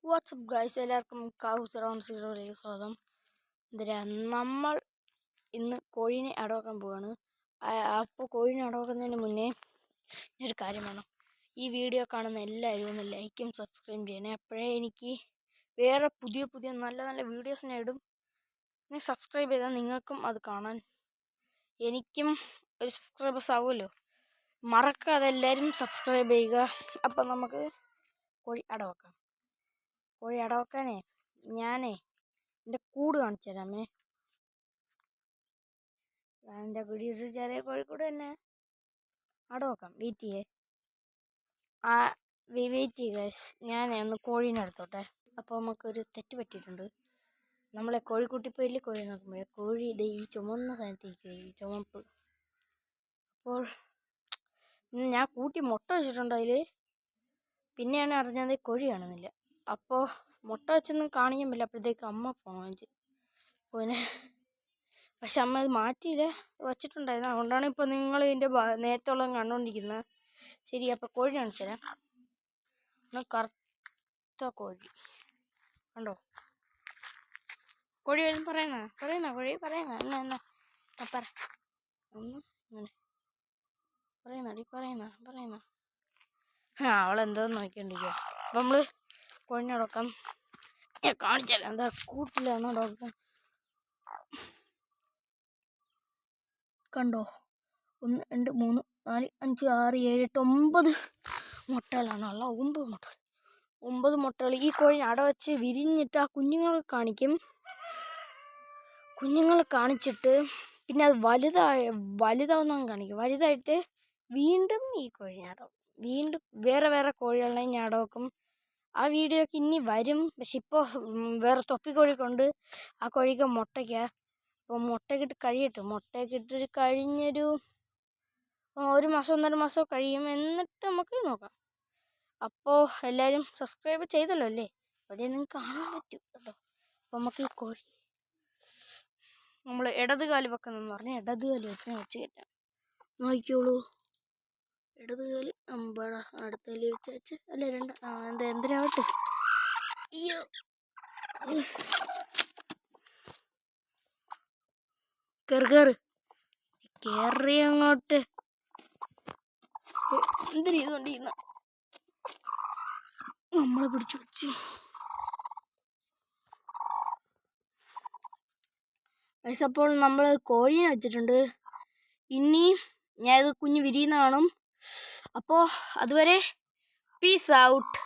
WhatsApp guys, എല്ലാവർക്കും കാവൂസ് round സീറോയിലേക്ക് സ്വാഗതം. എന്തിനാ നമ്മൾ ഇന്ന് കോഴീനെ അടവെക്കാൻ പോവാണ്. അപ്പോൾ കോഴീനെ അടവെക്കുന്നതിന് മുന്നേ ഒരു കാര്യം വേണം. ഈ വീഡിയോ കാണുന്ന എല്ലാവരും ഒന്ന് ലൈക്കും സബ്സ്ക്രൈബ് ചെയ്യണേ. അപ്പോഴേ എനിക്ക് വേറെ പുതിയ നല്ല നല്ല വീഡിയോസ് ഞാൻ ഇടും. നിങ്ങൾ സബ്സ്ക്രൈബ് ചെയ്താൽ നിങ്ങൾക്കും അത് കാണാൻ എനിക്കും ഒരു സബ്സ്ക്രൈബേഴ്സ് ആവുമല്ലോ. മറക്കാതെ എല്ലാവരും സബ്സ്ക്രൈബ് ചെയ്യുക. അപ്പം നമുക്ക് കോഴി അടവെക്കാം. കോഴി അടവെക്കാനേ എൻ്റെ കൂട് കാണിച്ചു തരാമേ. എൻ്റെ കുടിയൊരു ചെറിയ കോഴിക്കൂട് തന്നെ. അടവെക്കാം. വെയിറ്റ് ചെയ്യുക. ഒന്ന് കോഴീനെ എടുത്തോട്ടെ. അപ്പോൾ നമുക്കൊരു തെറ്റ് പറ്റിയിട്ടുണ്ട്. നമ്മളെ കോഴിക്കുട്ടിപ്പയിൽ കോഴി നോക്കുമ്പോൾ കോഴി ഇത് ഈ ചുമന്ന സ്ഥലത്തേക്ക് ചുമപ്പ്. അപ്പോൾ ഞാൻ കൂട്ടി മുട്ട വെച്ചിട്ടുണ്ട് അതിൽ. പിന്നെയാണ് അറിഞ്ഞത് കോഴി കാണുന്നില്ല. അപ്പോൾ മുട്ട വെച്ചൊന്നും കാണിക്കാൻ പറ്റില്ല. അപ്പോഴത്തേക്ക് അമ്മ ഫോൺ വാങ്ങിച്ചു. പിന്നെ പക്ഷെ അമ്മ അത് മാറ്റിയില്ല, വച്ചിട്ടുണ്ടായിരുന്നു. അതുകൊണ്ടാണ് ഇപ്പോൾ നിങ്ങൾ ഇതിൻ്റെ നേരത്തോളം കണ്ടുകൊണ്ടിരിക്കുന്നത്. ശരി, അപ്പോൾ കോഴി കാണിച്ചു തരാം. കറുത്ത കോഴി കണ്ടോ? കോഴി വരും പറയുന്ന കോഴി പറയുന്ന എന്നാ പറ ഒന്ന് ഇങ്ങനെ പറയുന്ന അവളെന്തോന്ന് നോക്കിക്കൊണ്ടിരിക്കുക. അപ്പം നമ്മൾ കോഴിനെ അടക്കാം. ഞാൻ കാണിച്ചല്ല, എന്താ കൂട്ടിലാണ് ഡോക്ടർ. കണ്ടോ? 1 2 3 4 5 6 7 8 9 മുട്ടകളാണ് ഉള്ള. 9 മുട്ടകൾ. ഈ കോഴിനെ അടവച്ച് വിരിഞ്ഞിട്ട് ആ കുഞ്ഞുങ്ങളെ കാണിച്ചിട്ട് പിന്നെ അത് വലുതാവുന്ന കാണിക്കും. വലുതായിട്ട് വീണ്ടും ഈ കോഴിനെ അടവക്കും. വീണ്ടും വേറെ കോഴികളെ ഞാൻ അടവക്കും. ആ വീഡിയോക്ക് ഇനി വരും. പക്ഷെ ഇപ്പോൾ വേറെ തൊപ്പിക്കോഴിക്കുണ്ട്. ആ കോഴിക്ക് മുട്ടയ്ക്കാണ്. അപ്പോൾ മുട്ടയ്ക്കിട്ട് കഴിയട്ടെ. മുട്ടയ്ക്കിട്ട് കഴിഞ്ഞൊരു 1 മാസം 1.5 മാസം കഴിയും. എന്നിട്ട് നമുക്ക് നോക്കാം. അപ്പോൾ എല്ലാവരും സബ്സ്ക്രൈബ് ചെയ്തല്ലോ അല്ലേ? അവിടെ നിങ്ങൾക്ക് കാണാൻ പറ്റും കേട്ടോ. അപ്പോൾ നമുക്ക് ഈ കോഴി നമ്മൾ ഇടത് കാല് വെക്കണമെന്ന് പറഞ്ഞാൽ ഇടത് കാല് വെച്ച് കയറ്റാം. നോക്കിക്കോളൂ. ഇടത് കാല് അടുത്ത കാല് വെച്ച് അല്ല എന്തിനാവട്ടെ. അയ്യോ, കേറി അങ്ങോട്ട്. എന്തിനാ ഇതുകൊണ്ടിരുന്ന നമ്മളെ പിടിച്ചു വെച്ച്. അപ്പോൾ നമ്മൾ കോഴീനെ വെച്ചിട്ടുണ്ട്. ഇനി ഞാൻ ഇത് കുഞ്ഞ് വിരിയുന്ന കാണും. അപ്പോൾ അതുവരെ പീസ് ഔട്ട്.